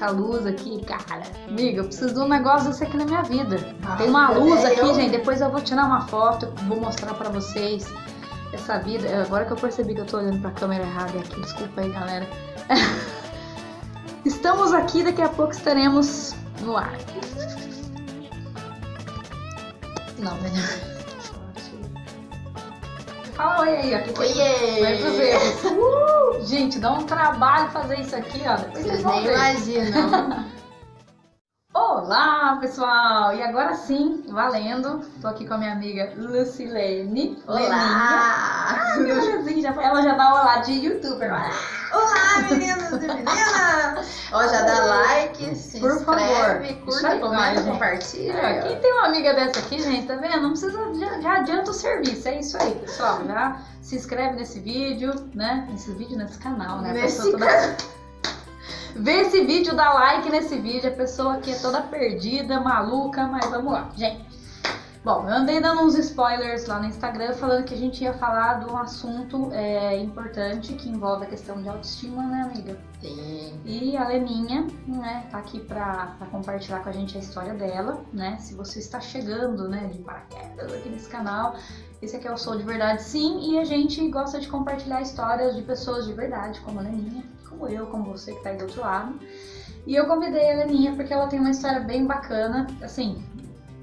essa luz aqui, cara. Amiga, eu preciso de um negócio desse aqui na minha vida. Tem uma luz aqui, gente. Depois eu vou tirar uma foto, vou mostrar pra vocês essa vida. Agora que eu percebi que eu tô olhando pra câmera errada aqui, desculpa aí, galera. Estamos aqui, daqui a pouco estaremos no ar. Não, melhor. Fala oi aí, ó. Oiê! Vai pros erros. Gente, dá um trabalho fazer isso aqui, ó. Depois Vocês nem imaginam. Olá, pessoal! E agora sim, valendo. Tô aqui com a minha amiga Lucilene. Olá! Meu Jesus, ela já dá olá de youtuber. Olá, meninos e meninas! Ó, já dá like, se Por inscreve, favor. curta, comenta, compartilha. Quem tem uma amiga dessa aqui, gente, tá vendo? Não precisa, já adianta o serviço. É isso aí, pessoal. Já se inscreve nesse vídeo, né? Nesse canal, né? Vê esse vídeo, dá like nesse vídeo. A pessoa aqui é toda perdida, maluca, mas vamos lá, gente. Bom, eu andei dando uns spoilers lá no Instagram falando que a gente ia falar de um assunto importante que envolve a questão de autoestima, né, amiga? Sim. E a Leninha, né, tá aqui pra compartilhar com a gente a história dela, né? Se você está chegando, né, de paraquedas aqui nesse canal, esse aqui é o Sou de Verdade, sim, e a gente gosta de compartilhar histórias de pessoas de verdade, como a Leninha, como eu, como você que tá aí do outro lado. E eu convidei a Leninha porque ela tem uma história bem bacana, assim,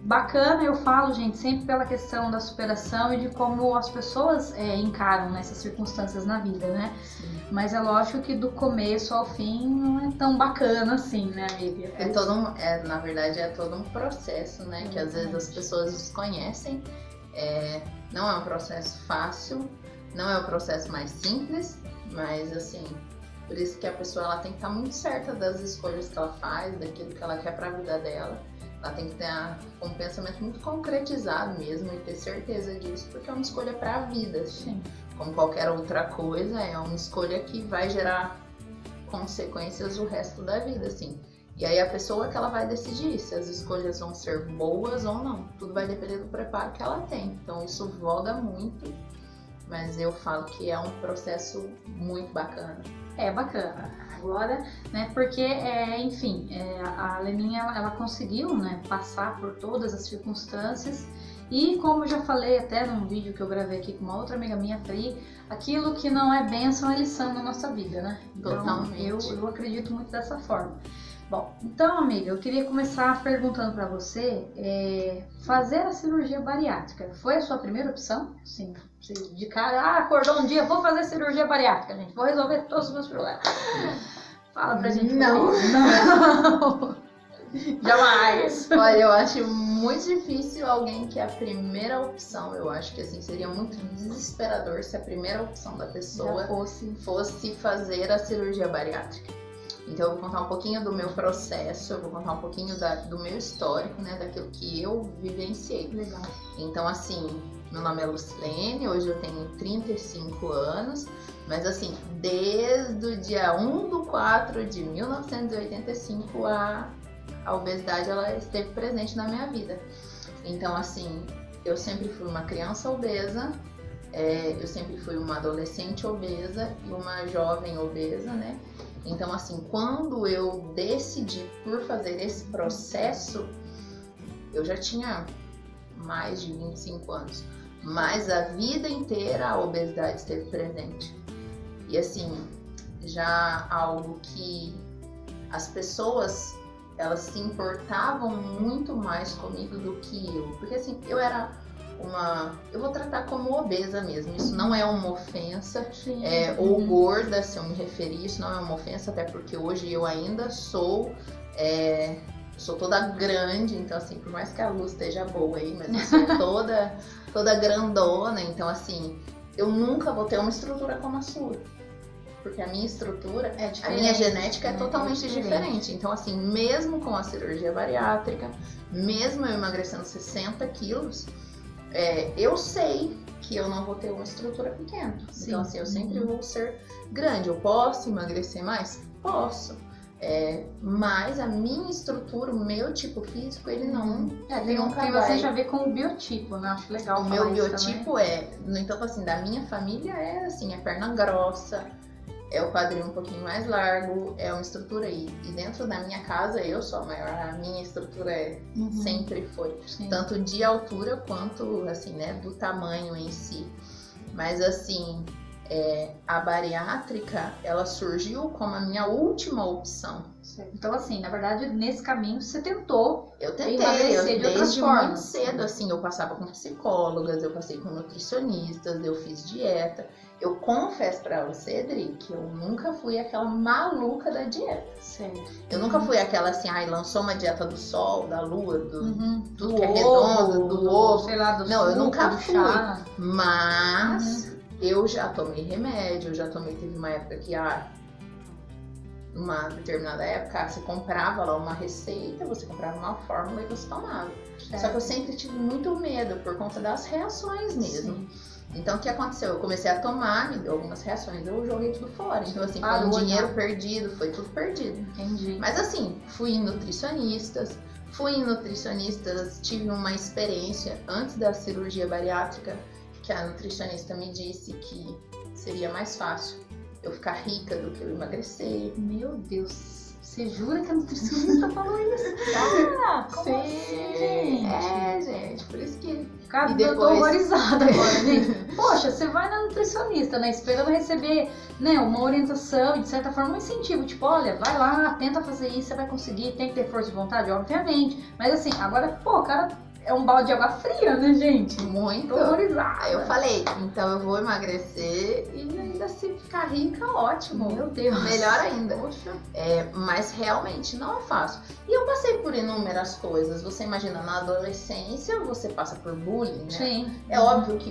bacana eu falo, gente, sempre pela questão da superação e de como as pessoas encaram nessas circunstâncias na vida, né? Sim. Mas é lógico que do começo ao fim não é tão bacana assim, né, amiga? Na verdade é todo um processo, né? Que às vezes as pessoas desconhecem. Não é um processo fácil, não é o processo mais simples, mas assim, por isso que a pessoa ela tem que estar muito certa das escolhas que ela faz, daquilo que ela quer para a vida dela. Ela tem que ter um pensamento muito concretizado mesmo e ter certeza disso, porque é uma escolha para a vida. Sim. Como qualquer outra coisa, é uma escolha que vai gerar consequências o resto da vida, assim. E aí a pessoa que ela vai decidir se as escolhas vão ser boas ou não. Tudo vai depender do preparo que ela tem. Então isso voga muito, mas eu falo que é um processo muito bacana. É bacana. Agora, né, porque, enfim, a Leninha, ela conseguiu, né, passar por todas as circunstâncias e, como eu já falei até num vídeo que eu gravei aqui com uma outra amiga minha, Pri, aquilo que não é bênção é lição na nossa vida, né? Então, totalmente. Eu acredito muito dessa forma. Bom, então, amiga, eu queria começar perguntando pra você, fazer a cirurgia bariátrica, foi a sua primeira opção? Sim. De cara, acordou um dia, vou fazer cirurgia bariátrica, gente, vou resolver todos os meus problemas. Fala pra gente. Não. Jamais. Olha, eu acho muito difícil alguém que é a primeira opção. Eu acho que assim seria muito desesperador se a primeira opção da pessoa fosse fazer a cirurgia bariátrica. Então eu vou contar um pouquinho do meu processo, eu vou contar um pouquinho do meu histórico, né, daquilo que eu vivenciei. Legal. Então assim, meu nome é Lucilene, hoje eu tenho 35 anos, mas assim, desde o dia 1/4 de 1985 a obesidade ela esteve presente na minha vida. Então assim, eu sempre fui uma criança obesa, eu sempre fui uma adolescente obesa e uma jovem obesa, né? Então assim, quando eu decidi por fazer esse processo, eu já tinha mais de 25 anos, mas a vida inteira a obesidade esteve presente. E assim, já algo que as pessoas, elas se importavam muito mais comigo do que eu. Porque assim, eu vou tratar como obesa mesmo, isso não é uma ofensa, ou gorda, se eu me referir, isso não é uma ofensa, até porque hoje eu ainda sou toda grande, então assim, por mais que a luz esteja boa aí, mas eu sou toda grandona, então assim, eu nunca vou ter uma estrutura como a sua. Porque a minha estrutura, a minha genética é totalmente diferente. Então assim, mesmo com a cirurgia bariátrica, mesmo eu emagrecendo 60 quilos, eu sei que eu não vou ter uma estrutura pequena. Sim. Então assim, eu sempre vou ser grande. Eu posso emagrecer mais? Posso. Mas a minha estrutura, o meu tipo físico, ele não tem você já vê com o biotipo, né? Acho legal. O meu biotipo no entanto assim, da minha família assim, é perna grossa, é o quadril um pouquinho mais largo, é uma estrutura aí. E dentro da minha casa, eu sou a maior, a minha estrutura sempre foi. Sim. Tanto de altura quanto, assim, né, do tamanho em si. Mas, assim, a bariátrica, ela surgiu como a minha última opção. Certo. Então, assim, na verdade, nesse caminho você tentou. Eu tentei, emagrecer de outras desde formas. muito cedo, assim, eu passava com psicólogas, eu passei com nutricionistas, eu fiz dieta. Eu confesso pra você, Dri, que eu nunca fui aquela maluca da dieta. Certo. Eu nunca fui aquela assim, lançou uma dieta do sol, da lua, tudo que é ovo, redondo, do ovo. sei lá, do Não, eu suco, nunca do fui. chá. Mas eu já tomei remédio, teve uma época que, numa determinada época, você comprava lá uma receita, você comprava uma fórmula e você tomava. Certo. Só que eu sempre tive muito medo por conta das reações mesmo. Sim. Então, o que aconteceu? Eu comecei a tomar, me deu algumas reações, eu joguei tudo fora. Então, assim, foi Parou, um dinheiro né? perdido, foi tudo perdido. Entendi. Mas, assim, fui em nutricionistas, tive uma experiência antes da cirurgia bariátrica, que a nutricionista me disse que seria mais fácil eu ficar rica do que eu emagrecer. Meu Deus, você jura que a nutricionista falou isso? Como Sim, assim, gente? gente, por isso que... Cara, E depois- eu tô horrorizada agora, gente. Poxa, você vai na nutricionista, né? Esperando receber, né, uma orientação e, de certa forma, um incentivo. Tipo, olha, vai lá, tenta fazer isso, você vai conseguir. Tem que ter força de vontade, obviamente. Mas assim, agora, pô, cara, é um balde de água fria, né, gente? Muito. Tô horrorizada. Aí eu falei, então eu vou emagrecer e ainda se ficar rica, ótimo. Meu Deus. Melhor ainda. Poxa. Mas realmente não é fácil. E eu passei por inúmeras coisas. Você imagina, na adolescência você passa por bullying, né? Sim. É óbvio que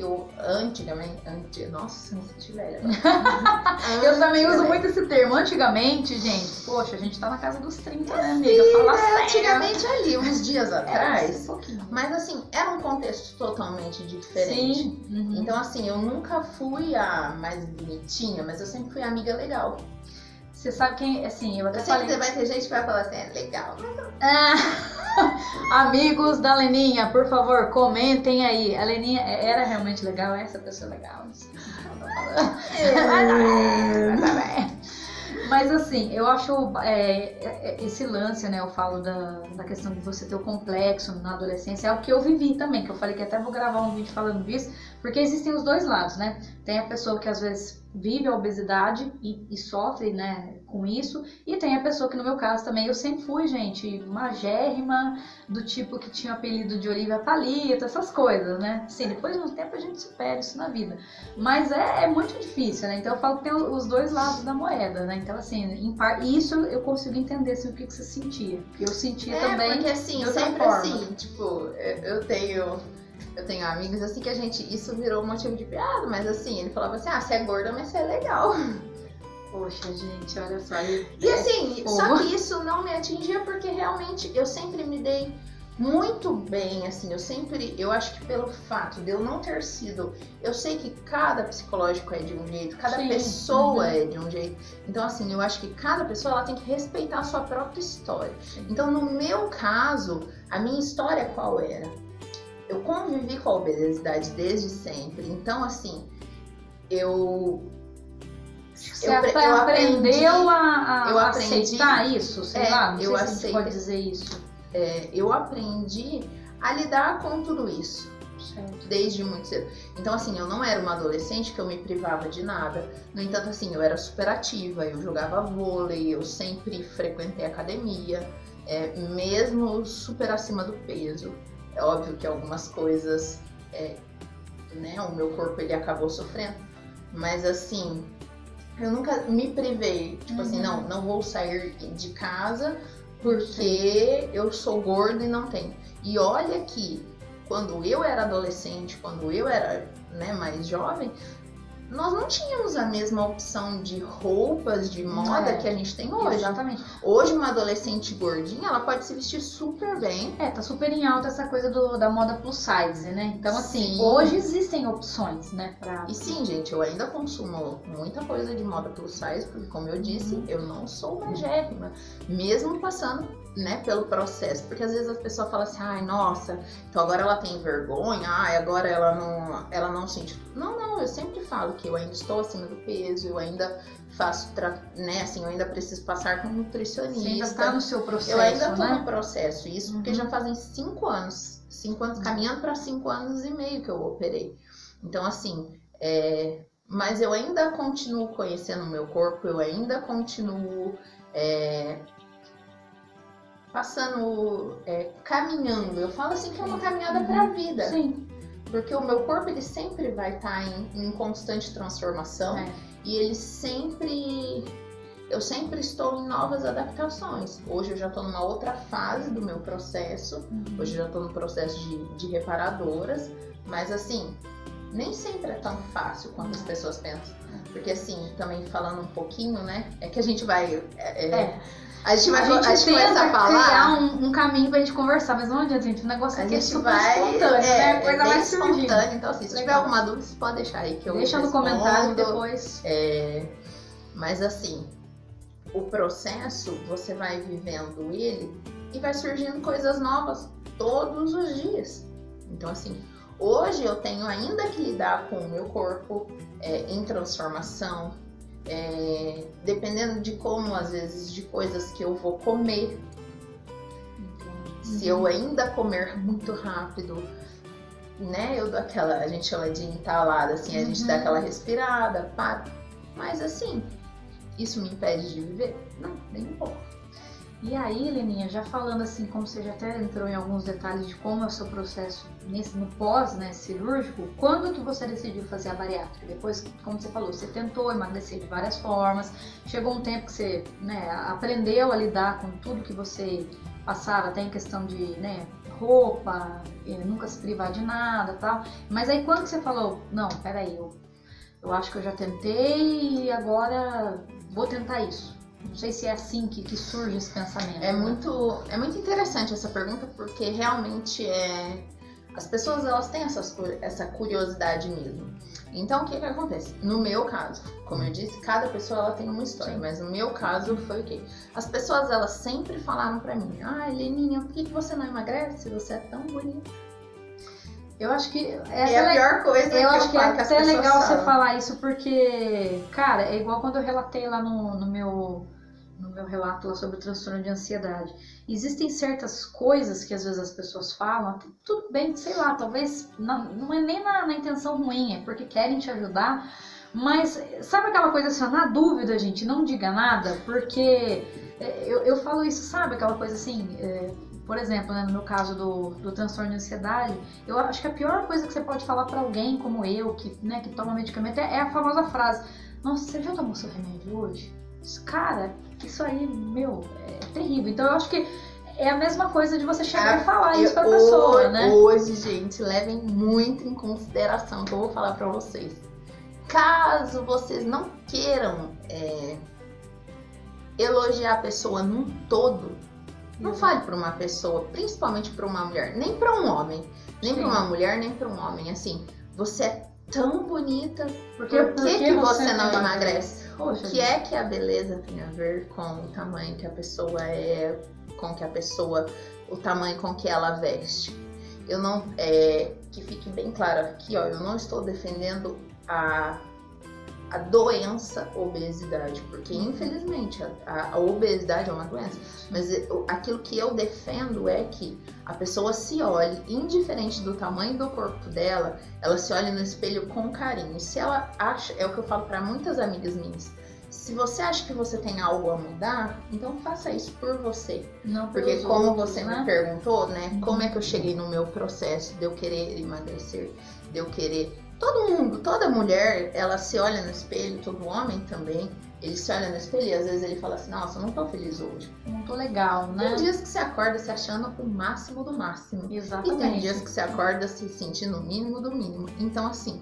nossa, me senti velha agora. Eu também uso muito esse termo. Antigamente, gente, poxa, a gente tá na casa dos 30, né, amiga? Fala sério. Antigamente ali, uns dias Era atrás. um pouquinho. Mas assim, era um contexto totalmente diferente. Sim. Uhum. Então assim, eu nunca fui a mais bonitinha, mas eu sempre fui a amiga legal. Você sabe quem, assim, eu até Eu sei que falei... vai ter gente que vai falar assim, é legal. Amigos da Leninha, por favor, comentem aí. A Leninha era realmente legal? Essa pessoa é legal? Mas assim, eu acho esse lance, né? Eu falo da questão de você ter o complexo na adolescência, é o que eu vivi também, que eu falei que até vou gravar um vídeo falando disso, porque existem os dois lados, né? Tem a pessoa que às vezes vive a obesidade e sofre, né, com isso, e tem a pessoa que, no meu caso também, eu sempre fui, gente, magérrima, do tipo que tinha o apelido de Olivia Palito, essas coisas, né? Sim, depois de um tempo a gente supera isso na vida, mas é muito difícil, né? Então eu falo que tem os dois lados da moeda, né? Então assim, isso eu consigo entender assim, o que você sentia, porque eu sentia também. Porque assim, de outra sempre forma. assim, tipo, eu tenho amigos assim que isso virou um motivo de piada, mas assim, ele falava assim, você é gorda, mas você é legal. Poxa, gente, olha só. E assim, só que isso não me atingia porque realmente eu sempre me dei muito bem, assim, eu acho que pelo fato de eu não ter sido, eu sei que cada psicológico é de um jeito, cada Sim. pessoa é de um jeito, então assim, eu acho que cada pessoa ela tem que respeitar a sua própria história. Então no meu caso, a minha história qual era? Eu convivi com a obesidade desde sempre, então assim, Você aprendeu a aceitar isso, sei lá, não sei se a gente pode dizer isso. Eu aprendi a lidar com tudo isso. Certo. Desde muito cedo. Então, assim, eu não era uma adolescente que eu me privava de nada. No entanto, assim, eu era super ativa, eu jogava vôlei, eu sempre frequentei academia, mesmo super acima do peso. É óbvio que algumas coisas, né, o meu corpo ele acabou sofrendo, mas assim, eu nunca me privei, tipo assim, não vou sair de casa porque eu sou gorda e não tenho. E olha que quando eu era adolescente, quando eu era, né, mais jovem, nós não tínhamos a mesma opção de roupas, de moda que a gente tem hoje. Exatamente. Hoje uma adolescente gordinha, ela pode se vestir super bem. Tá super em alta essa coisa da moda plus size, né? Então assim, Sim. hoje existem opções, né? E sim, gente, eu ainda consumo muita coisa de moda plus size, porque como eu disse, eu não sou magérrima, mesmo passando né, pelo processo. Porque às vezes a pessoa fala assim, ai, nossa, então agora ela tem vergonha, ai, agora ela não sente. Não, eu sempre falo que eu ainda estou acima do peso, eu ainda faço, né, assim, eu ainda preciso passar com um nutricionista. Você ainda está no seu processo, eu ainda estou né? no processo, isso porque já fazem 5 anos, caminhando para 5 anos e meio que eu operei. Então, assim, mas eu ainda continuo conhecendo o meu corpo, eu ainda continuo caminhando. Eu falo assim que é uma caminhada para a vida. Sim. Porque o meu corpo, ele sempre vai estar em constante transformação. E ele sempre... Eu sempre estou em novas adaptações. Hoje eu já estou numa outra fase do meu processo. Hoje eu já estou no processo de reparadoras. Mas assim, nem sempre é tão fácil quanto as pessoas pensam. Porque assim, também falando um pouquinho, né? É que a gente vai... A gente começa a falar... criar um caminho pra gente conversar, mas não adianta, gente. O negócio aqui é super espontâneo, né? A coisa vai surgindo. Espontâneo. Então, assim, se tiver alguma dúvida, você pode deixar aí que eu Deixa no comentário depois. Mas assim, o processo, você vai vivendo ele e vai surgindo coisas novas todos os dias. Então, assim, hoje eu tenho ainda que lidar com o meu corpo em transformação, dependendo de como, às vezes, de coisas que eu vou comer. Se eu ainda comer muito rápido, né, eu dou aquela, a gente chama de entalada, assim, a gente dá aquela respirada, para. Mas assim, isso me impede de viver? Não, nem um pouco. E aí, Leninha, já falando assim, como você já até entrou em alguns detalhes de como é o seu processo no pós, né, cirúrgico, quando que você decidiu fazer a bariátrica? Depois, como você falou, você tentou emagrecer de várias formas, chegou um tempo que você, né, aprendeu a lidar com tudo que você passava, até em questão de, né, roupa, nunca se privar de nada e tal. Mas aí quando que você falou, não, peraí, eu acho que eu já tentei e agora vou tentar isso? Não sei se é assim que surge esse pensamento. É muito interessante essa pergunta, porque realmente as pessoas, elas têm essa curiosidade mesmo. Então, o que acontece? No meu caso, como eu disse, cada pessoa ela tem uma história. Sim. Mas no meu caso foi o quê? As pessoas, elas sempre falaram pra mim, Leninha, por que você não emagrece? Você é tão bonita. Eu acho que a pior coisa eu acho que é até legal falam. Você falar isso, porque, cara, é igual quando eu relatei lá no meu relato lá sobre o transtorno de ansiedade. Existem certas coisas que às vezes as pessoas falam, tudo bem, sei lá, talvez não é nem na intenção ruim, é porque querem te ajudar, mas sabe aquela coisa assim, na dúvida, gente, não diga nada, porque eu falo isso, sabe, aquela coisa assim... Por exemplo, né, no meu caso do transtorno de ansiedade, eu acho que a pior coisa que você pode falar pra alguém como eu, que toma medicamento, é a famosa frase: nossa, você já tomou seu remédio hoje? Cara, isso aí, é terrível. Então eu acho que é a mesma coisa de você chegar e falar isso pra pessoa, né? Hoje, gente, levem muito em consideração o que eu vou falar pra vocês. Caso vocês não queiram elogiar a pessoa num todo, não fale para uma pessoa, principalmente para uma mulher, nem para um homem, nem para uma mulher, nem para um homem. Assim, você é tão bonita, por que você não emagrece? O que é que a beleza tem a ver com o tamanho que a pessoa é, o tamanho com que ela veste? Eu não, que fique bem claro aqui, ó, eu não estou defendendo a doença obesidade, porque infelizmente a obesidade é uma doença, mas aquilo que eu defendo é que a pessoa se olhe, indiferente do tamanho do corpo dela, ela se olhe no espelho com carinho. Se ela acha, é o que eu falo para muitas amigas minhas, se você acha que você tem algo a mudar, então faça isso por você. Não porque como você me perguntou, né, como é que eu cheguei no meu processo de eu querer emagrecer, de eu querer... Todo mundo, toda mulher, ela se olha no espelho, todo homem também, ele se olha no espelho e às vezes ele fala assim, nossa, eu não tô feliz hoje. Não tô legal, né? Tem dias que você acorda se achando o máximo do máximo. Exatamente. E tem dias que você acorda se sentindo o mínimo do mínimo. Então, assim,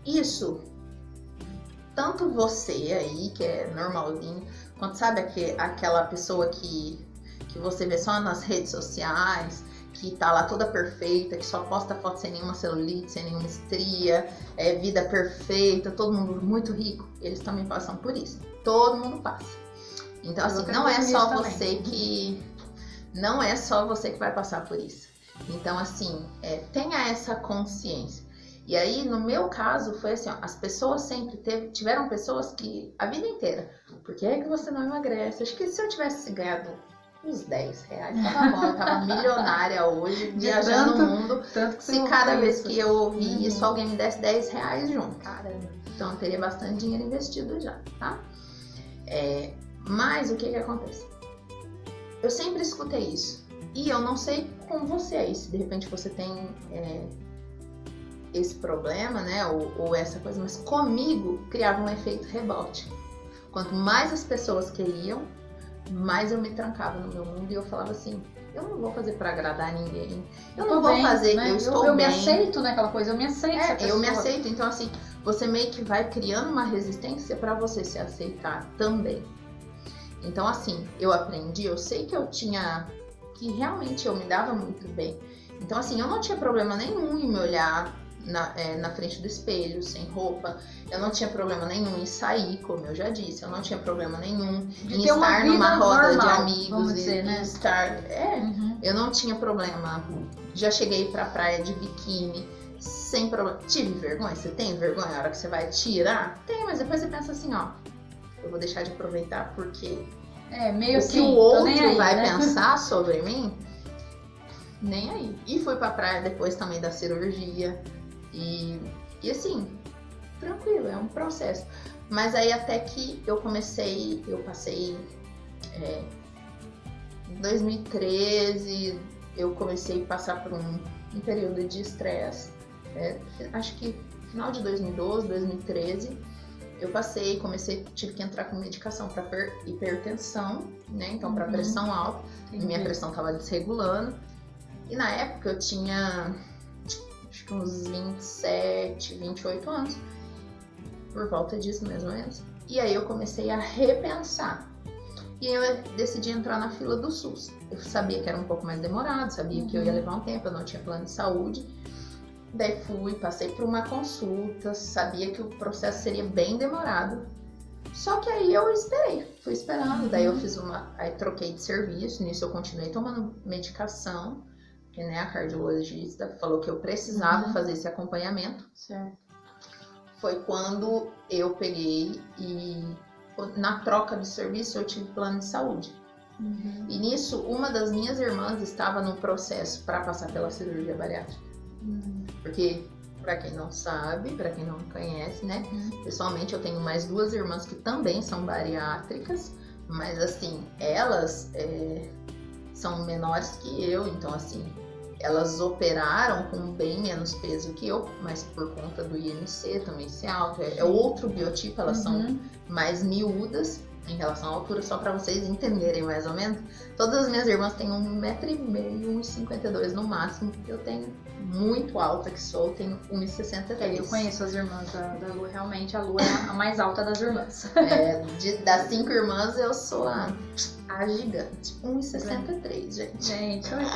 isso, tanto você aí, que é normalzinho, quanto sabe aquela pessoa que você vê só nas redes sociais, que tá lá toda perfeita, que só posta foto sem nenhuma celulite, sem nenhuma estria, vida perfeita, todo mundo muito rico, eles também passam por isso. Todo mundo passa. Então, assim, não é só você que... Não é só você que vai passar por isso. Então, assim, tenha essa consciência. E aí, no meu caso, foi assim, ó, as pessoas sempre tiveram pessoas que, a vida inteira, por que é que você não emagrece? Acho que se eu tivesse ganhado uns 10 reais, tava bom, eu tava milionária hoje, viajando o mundo. Se cada vez que eu ouvir isso, alguém me desse 10 reais junto. Caramba. Então, eu teria bastante dinheiro investido já, tá? Mas, o que acontece? Eu sempre escutei isso. E eu não sei com você aí, se de repente você tem esse problema, né, ou essa coisa, mas comigo criava um efeito rebote. Quanto mais as pessoas queriam, mais eu me trancava no meu mundo e eu falava assim, eu não vou fazer pra agradar ninguém, eu não vou fazer, né? Eu estou eu bem. Me aceito, né, aquela coisa, eu me aceito. Eu me aceito, então assim, você meio que vai criando uma resistência pra você se aceitar também. Então assim, eu aprendi, eu sei que que realmente eu me dava muito bem. Então assim, eu não tinha problema nenhum em me olhar na frente do espelho, sem roupa. Eu não tinha problema nenhum em sair, como eu já disse. Eu não tinha problema nenhum em estar numa roda de amigos né? estar... Eu não tinha problema. Já cheguei pra praia de biquíni sem problema. Tive vergonha? Você tem vergonha na hora que você vai tirar? Tem, mas depois você pensa assim, ó, eu vou deixar de aproveitar porque meio o que o outro vai pensar sobre mim, nem aí. E fui pra praia depois também da cirurgia. E assim, tranquilo, é um processo. Mas aí até que eu passei em 2013, eu comecei a passar por um período de estresse. Acho que final de 2012, 2013, eu tive que entrar com medicação para hipertensão, né? Então para pressão alta, minha pressão estava desregulando. E na época eu tinha acho que uns 27, 28 anos, por volta disso mais ou menos. E aí eu comecei a repensar. E eu decidi entrar na fila do SUS. Eu sabia que era um pouco mais demorado, sabia que eu ia levar um tempo, eu não tinha plano de saúde. Daí passei por uma consulta, sabia que o processo seria bem demorado. Só que aí eu fui esperando. Daí eu aí troquei de serviço, nisso eu continuei tomando medicação. Porque, né, a cardiologista falou que eu precisava fazer esse acompanhamento. Certo. Foi quando eu peguei e na troca de serviço eu tive plano de saúde. E nisso, uma das minhas irmãs estava no processo para passar pela cirurgia bariátrica. Porque, para quem não sabe, para quem não me conhece, né, pessoalmente eu tenho mais 2 irmãs que também são bariátricas, mas assim, elas são menores que eu, então assim, elas operaram com bem menos peso que eu, mas por conta do IMC também ser alto, é outro biotipo, elas são mais miúdas em relação à altura, só para vocês entenderem mais ou menos. Todas as minhas irmãs têm 1,5 m, 1,52 no máximo, eu tenho muito alta que sou, tenho 1,63. Eu conheço as irmãs da Lu, realmente a Lu é a mais alta das irmãs. Das 5 irmãs eu sou a gigante, 1,63, gente. Gente, olha que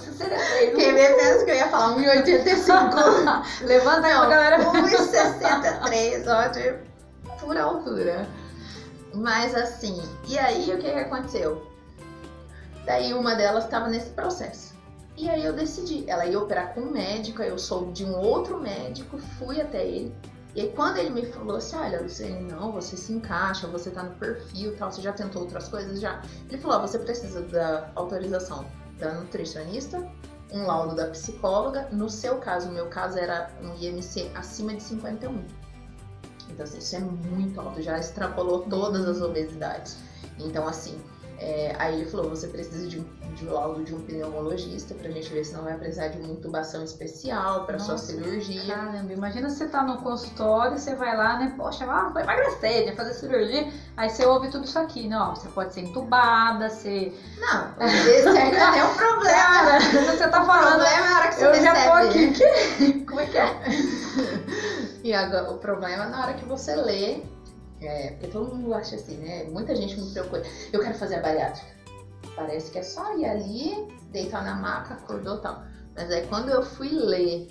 1,63. Quem me pensa que eu ia falar 1,85. Levanta aí, galera. 1,63, ó, de pura altura. Mas assim, e aí o que aconteceu? Daí uma delas estava nesse processo. E aí eu decidi, ela ia operar com um médico, aí eu soube de um outro médico, fui até ele. E aí quando ele me falou assim, olha, Luciane, não, você se encaixa, você tá no perfil e tal, você já tentou outras coisas? Já. Ele falou, você precisa da autorização da nutricionista, um laudo da psicóloga. No seu caso, o meu caso era um IMC acima de 51. Então assim, isso é muito alto, já extrapolou todas as obesidades. Então assim, aí ele falou, você precisa de um laudo de um pneumologista pra gente ver se não vai precisar de uma intubação especial pra sua cirurgia. Caramba, imagina você tá no consultório, você vai lá, né, poxa, vou emagrecer, vai fazer cirurgia, aí você ouve tudo isso aqui, né, ó, você ppode ser entubada, você... Não, esse ainda é um problema. Você tá falando, é a hora que você eu recebe. Já tô aqui, como é que é? E agora, o problema é na hora que você lê, porque todo mundo acha assim, né? Muita gente me preocupa. Eu quero fazer a bariátrica. Parece que é só ir ali, deitar na maca, acordou e tal. Mas aí quando eu fui ler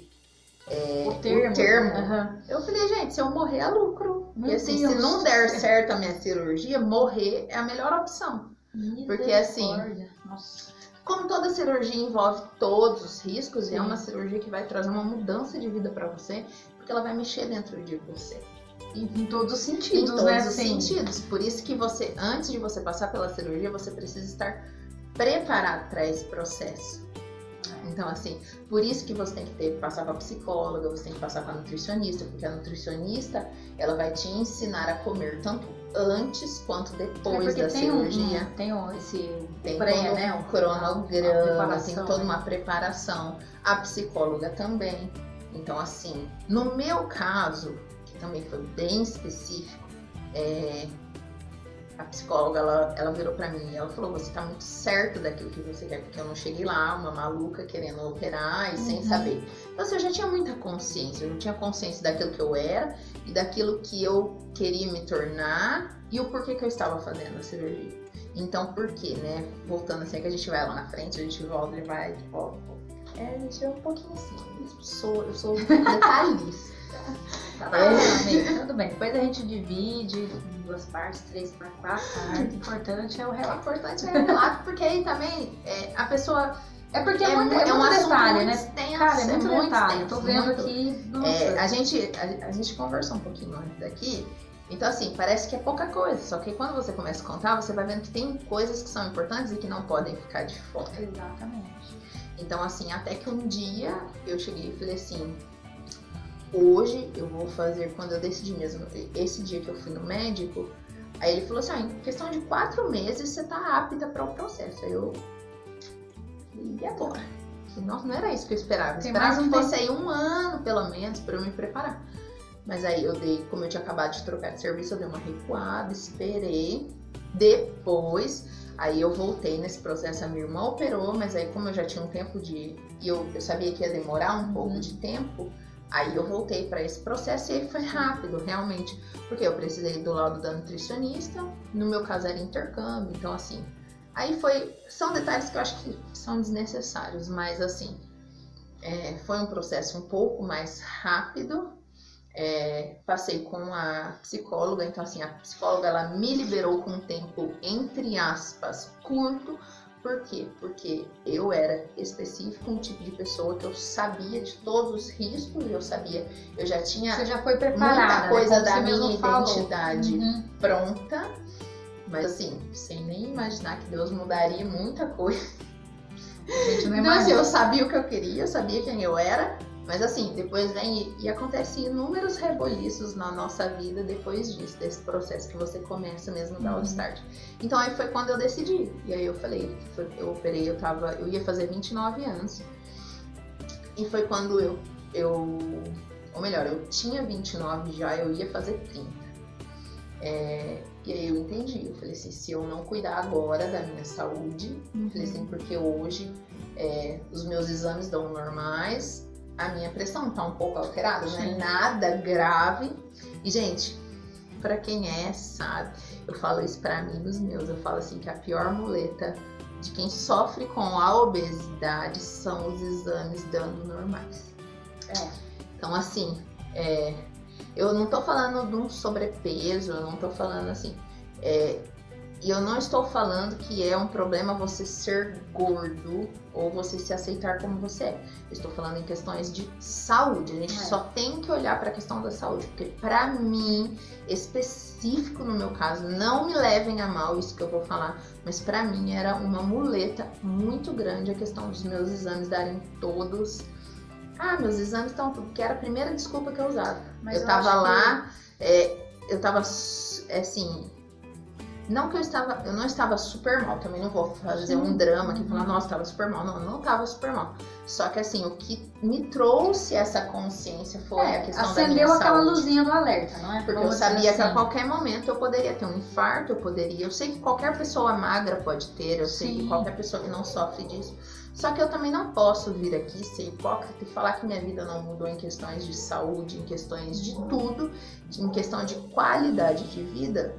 o termo. Uhum. Eu falei, gente, se eu morrer é lucro. Meu e assim, Deus. se não der certo a minha cirurgia, morrer é a melhor opção. Porque assim, nossa, como toda cirurgia envolve todos os riscos, sim, é uma cirurgia que vai trazer uma mudança de vida pra você, porque ela vai mexer dentro de você. Em todos os sentidos, Em todos né? os sentidos. Por isso que você, antes de você passar pela cirurgia, você precisa estar preparado para esse processo. Então, assim, por isso que você tem que passar com a psicóloga, você tem que passar com a nutricionista, porque a nutricionista, ela vai te ensinar a comer tanto antes quanto depois da cirurgia. Tem esse tem pré, todo né? um cronograma, tem toda uma preparação. A psicóloga também. Então, assim, no meu caso, que também foi bem específico, a psicóloga, ela virou pra mim e ela falou, você tá muito certo daquilo que você quer, porque eu não cheguei lá, uma maluca querendo operar e sem saber. Então, assim, eu já tinha muita consciência, eu já tinha consciência daquilo que eu era e daquilo que eu queria me tornar e o porquê que eu estava fazendo a cirurgia. Então, por quê, né? Voltando assim, que a gente vai lá na frente, a gente volta e vai, tipo, a gente é um pouquinho assim, eu sou detalhista. Amiga, tudo bem. Depois a gente divide em 2 partes, 3 para 4 partes. O importante é o relato. O importante é o relato, porque aí também a pessoa... É porque é um muito assunto detalhe, muito né? extenso, Cara, é muito detalhe. extenso, Tô vendo muito. aqui. Nossa. A gente conversou um pouquinho antes daqui. Então, assim, parece que é pouca coisa. Só que quando você começa a contar, você vai vendo que tem coisas que são importantes e que não podem ficar de fora. Exatamente. Então, assim, até que um dia eu cheguei e falei assim... Hoje eu vou fazer, quando eu decidi mesmo, esse dia que eu fui no médico, aí ele falou assim, em questão de 4 meses você tá apta para o processo. Aí eu, e agora? Não era isso que eu esperava. Eu esperava que fosse aí 1 ano, pelo menos, para eu me preparar. Mas aí eu dei, como eu tinha acabado de trocar de serviço, eu dei uma recuada, esperei. Depois, aí eu voltei nesse processo, a minha irmã operou, mas aí como eu já tinha um tempo e eu sabia que ia demorar um pouco de tempo, aí eu voltei para esse processo e aí foi rápido, realmente, porque eu precisei do laudo da nutricionista, no meu caso era intercâmbio, então assim, aí são detalhes que eu acho que são desnecessários, mas assim, foi um processo um pouco mais rápido, passei com a psicóloga, então assim, a psicóloga ela me liberou com um tempo, entre aspas, curto. Por quê? Porque eu era específico, um tipo de pessoa que eu sabia de todos os riscos, eu já tinha Você já foi preparada, muita coisa da minha identidade pronta, mas assim, sem nem imaginar que Deus mudaria muita coisa. A gente não então assim, eu sabia o que eu queria, eu sabia quem eu era, mas assim, depois vem e acontece inúmeros reboliços na nossa vida depois disso, desse processo que você começa mesmo a dar o start. Então aí foi quando eu decidi, e aí eu falei, eu operei, eu ia fazer 29 anos, e foi quando ou melhor, eu tinha 29 já, eu ia fazer 30. E aí eu entendi, eu falei assim, se eu não cuidar agora da minha saúde, falei assim, porque hoje os meus exames dão normais, a minha pressão tá um pouco alterada, não é nada grave. E, gente, pra quem sabe, eu falo isso pra amigos meus, eu falo assim que a pior muleta de quem sofre com a obesidade são os exames dando normais. Então, assim, eu não tô falando de um sobrepeso, eu não tô falando assim... E eu não estou falando que é um problema você ser gordo ou você se aceitar como você é. Eu estou falando em questões de saúde. A gente só tem que olhar para a questão da saúde. Porque para mim, específico no meu caso, não me levem a mal isso que eu vou falar, mas para mim era uma muleta muito grande a questão dos meus exames darem todos... meus exames estão tudo, que era a primeira desculpa que eu usava. Mas eu tava lá, eu tava assim... Não que eu não estava super mal, também não vou fazer um drama aqui e falar, nossa, estava super mal. Não, eu não estava super mal. Só que assim, o que me trouxe essa consciência foi a questão da minha saúde. Acendeu aquela luzinha do alerta, não é? Porque eu sabia que a qualquer momento eu poderia ter um infarto, eu sei que qualquer pessoa magra pode ter, eu sei que qualquer pessoa que não sofre disso. Só que eu também não posso vir aqui ser hipócrita e falar que minha vida não mudou em questões de saúde, em questões de tudo, em questão de qualidade de vida,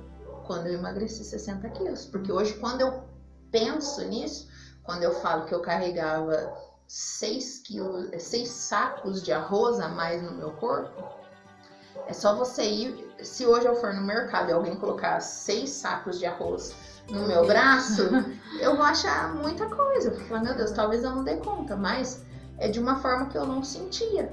quando eu emagreci 60 quilos. Porque hoje, quando eu penso nisso, quando eu falo que eu carregava 6 sacos de arroz a mais no meu corpo, é só você ir, se hoje eu for no mercado e alguém colocar 6 sacos de arroz no meu braço, eu vou achar muita coisa. Eu vou falar, meu Deus, talvez eu não dê conta, mas é de uma forma que eu não sentia.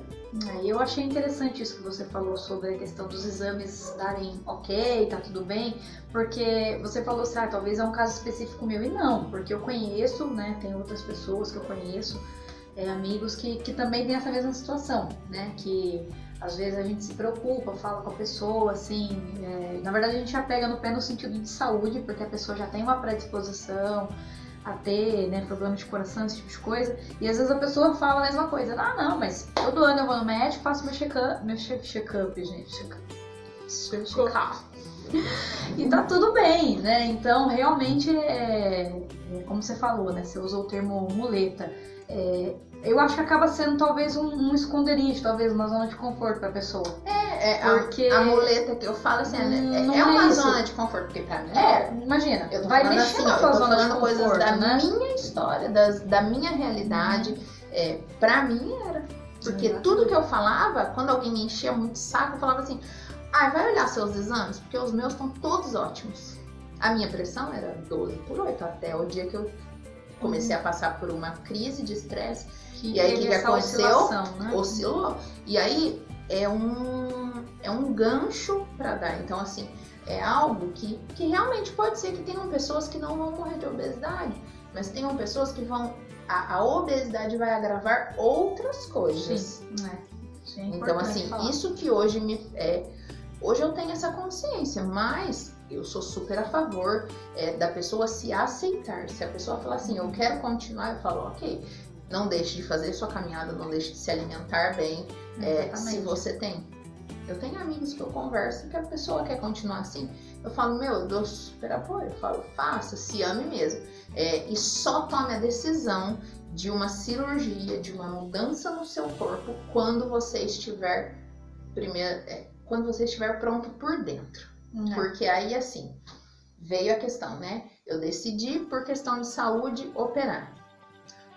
Eu achei interessante isso que você falou sobre a questão dos exames darem ok, tá tudo bem, porque você falou assim, talvez é um caso específico meu, e não, porque eu conheço, né, tem outras pessoas que eu conheço, amigos que também têm essa mesma situação, né, que às vezes a gente se preocupa, fala com a pessoa, assim, na verdade a gente já pega no pé no sentido de saúde, porque a pessoa já tem uma predisposição a ter, né, problema de coração, esse tipo de coisa, e às vezes a pessoa fala a mesma coisa, não, mas todo ano eu vou no médico, faço meu check-up, gente, check-up. E tá tudo bem, né, então realmente, como você falou, né, você usou o termo muleta, eu acho que acaba sendo talvez um esconderijo, talvez uma zona de conforto pra pessoa. Porque a muleta que eu falo assim, é uma zona de conforto, porque pra mim imagina, eu tô vai falando mexer assim, na eu tua tô zona de falando conforto, coisas da né? minha história, da minha realidade, pra mim era. Porque tudo que eu falava, quando alguém me enchia muito o saco, eu falava assim, vai olhar seus exames, porque os meus estão todos ótimos. A minha pressão era 12/8, até o dia que eu comecei a passar por uma crise de estresse. E aí o que aconteceu? Né? Oscilou. E aí é um gancho para dar. Então, assim, é algo que realmente pode ser que tenham pessoas que não vão morrer de obesidade, mas tenham pessoas que vão. A obesidade vai agravar outras coisas. Sim, então, assim, falar. Isso que hoje hoje eu tenho essa consciência, mas eu sou super a favor da pessoa se aceitar. Se a pessoa falar assim, eu quero continuar, eu falo, ok, não deixe de fazer sua caminhada, não deixe de se alimentar bem. Se você tem. Eu tenho amigos que eu converso que a pessoa quer continuar assim. Eu falo, eu dou super apoio. Eu falo, faça, se ame mesmo. E só tome a decisão de uma cirurgia, de uma mudança no seu corpo quando você estiver pronto por dentro. Porque aí, assim, veio a questão, né? Eu decidi, por questão de saúde, operar.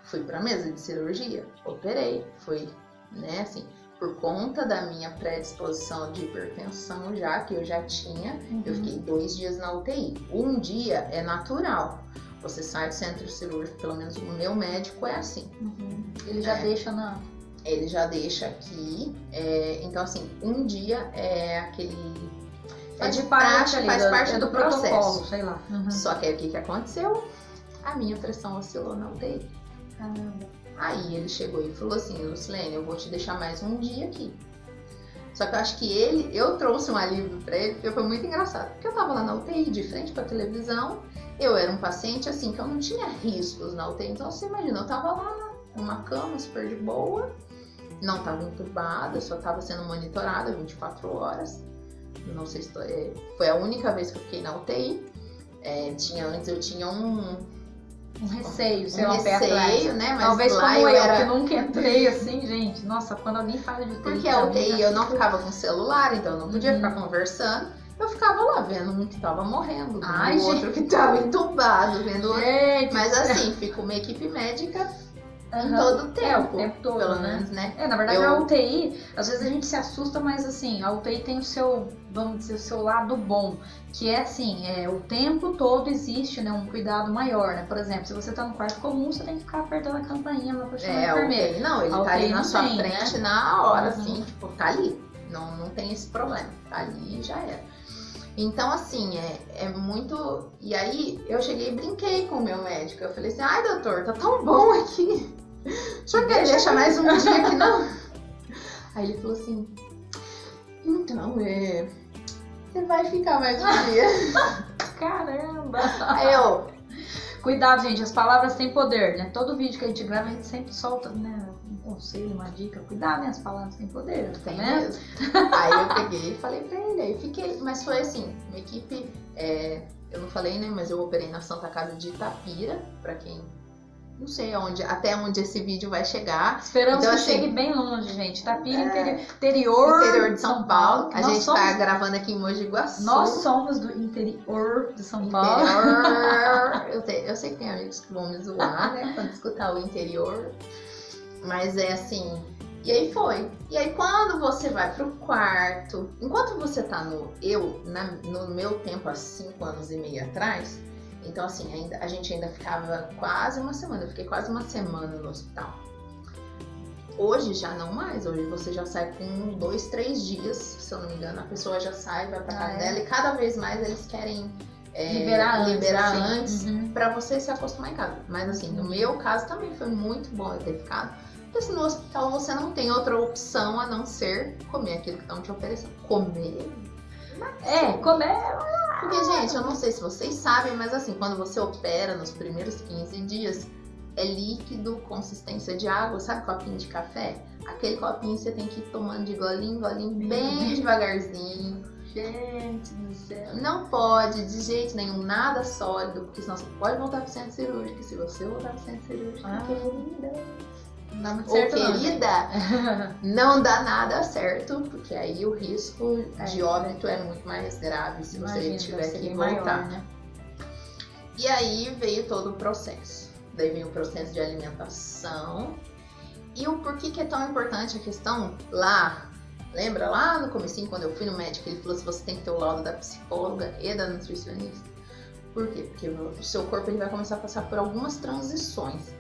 Fui pra mesa de cirurgia, operei. Fui, né, assim, por conta da minha predisposição de hipertensão que eu já tinha, eu fiquei 2 dias na UTI. Um dia é natural. Você sai do centro cirúrgico, pelo menos o meu médico é assim. Ele já deixa na... Ele já deixa aqui. Então, assim, um dia é aquele... de prática, faz parte do processo. Sei lá. Só que aí o que aconteceu? A minha pressão oscilou na UTI. Caramba. Aí ele chegou e falou assim, Lucilene, eu vou te deixar mais um dia aqui. Só que eu acho que eu trouxe um alívio pra ele, porque foi muito engraçado. Porque eu tava lá na UTI, de frente pra televisão, eu era um paciente assim, que eu não tinha riscos na UTI. Então você imagina, eu tava lá numa cama super de boa, não tava entubada, só tava sendo monitorada 24 horas. Não sei se foi a única vez que eu fiquei na UTI. Antes eu tinha um receio, sei lá, um pé atrás, né? Mas talvez lá como eu que nunca entrei assim, gente. Nossa, quando alguém fala de UTI... Porque a UTI eu não ficava com celular, então eu não podia ficar conversando. Eu ficava lá vendo um que tava morrendo, o outro que tava entubado, vendo outro. Mas assim, fica uma equipe médica em todo o tempo. O tempo todo, pelo menos, né? Na verdade a UTI, às vezes a gente se assusta, mas assim, a UTI tem o seu, vamos dizer, o seu lado bom, que é assim, o tempo todo existe, né, um cuidado maior, né? Por exemplo, se você tá no quarto comum, você tem que ficar apertando a campainha lá pra chamar a enfermeira. UTI não, ele tá ali na sua frente, né? Na hora, assim, tipo, tá ali. Não tem esse problema. Tá ali e já era. Então, assim, é muito... E aí, eu cheguei e brinquei com o meu médico. Eu falei assim, ai, doutor, tá tão bom aqui. O senhor quer deixar mais um dia aqui, não? Aí ele falou assim, então, você vai ficar mais um dia. Caramba! Aí Cuidado, gente, as palavras têm poder, né? Todo vídeo que a gente grava, a gente sempre solta, né, um conselho, uma dica. Cuidado, né? As palavras têm poder, tá vendo? Aí eu peguei e falei pra ele, aí fiquei... Mas foi assim, uma equipe... eu não falei, né? Mas eu operei na Santa Casa de Itapira, pra quem... Não sei até onde esse vídeo vai chegar. Esperamos que chegue bem longe, gente. Itapira, interior de São Paulo. A gente tá gravando aqui em Mogi Guaçu. Nós somos do interior de São Paulo. Eu sei que tem amigos que vão me zoar, né? Quando escutar o interior. Mas é assim. E aí foi. E aí quando você vai pro quarto, enquanto você tá no meu tempo há 5 anos e meio atrás, então assim, a gente ainda ficava quase uma semana, eu fiquei quase uma semana no hospital. Hoje já não mais, hoje você já sai com 2, 3 dias, se eu não me engano, a pessoa já sai, vai pra casa dela e cada vez mais eles querem liberar antes pra você se acostumar em casa. Mas assim, no meu caso também foi muito bom eu ter ficado. Porque assim, no hospital você não tem outra opção a não ser comer aquilo que estão te oferecendo. Comer? Comer. Porque, gente, eu não sei se vocês sabem, mas assim, quando você opera nos primeiros 15 dias, é líquido, consistência de água, sabe copinho de café? Aquele copinho você tem que ir tomando de golinho, bem devagarzinho. Gente do céu. Não pode, de jeito nenhum, nada sólido, porque senão você pode voltar pro centro cirúrgico. E se você voltar pro centro cirúrgico, querida... Não dá muito certo, não dá nada certo, porque aí o risco de óbito é muito mais grave se você tiver que voltar. Maior, né? E aí veio todo o processo. Daí veio o processo de alimentação. E o porquê que é tão importante a questão lá. Lembra lá no comecinho, quando eu fui no médico, ele falou que você tem que ter o laudo da psicóloga e da nutricionista. Por quê? Porque o seu corpo ele vai começar a passar por algumas transições.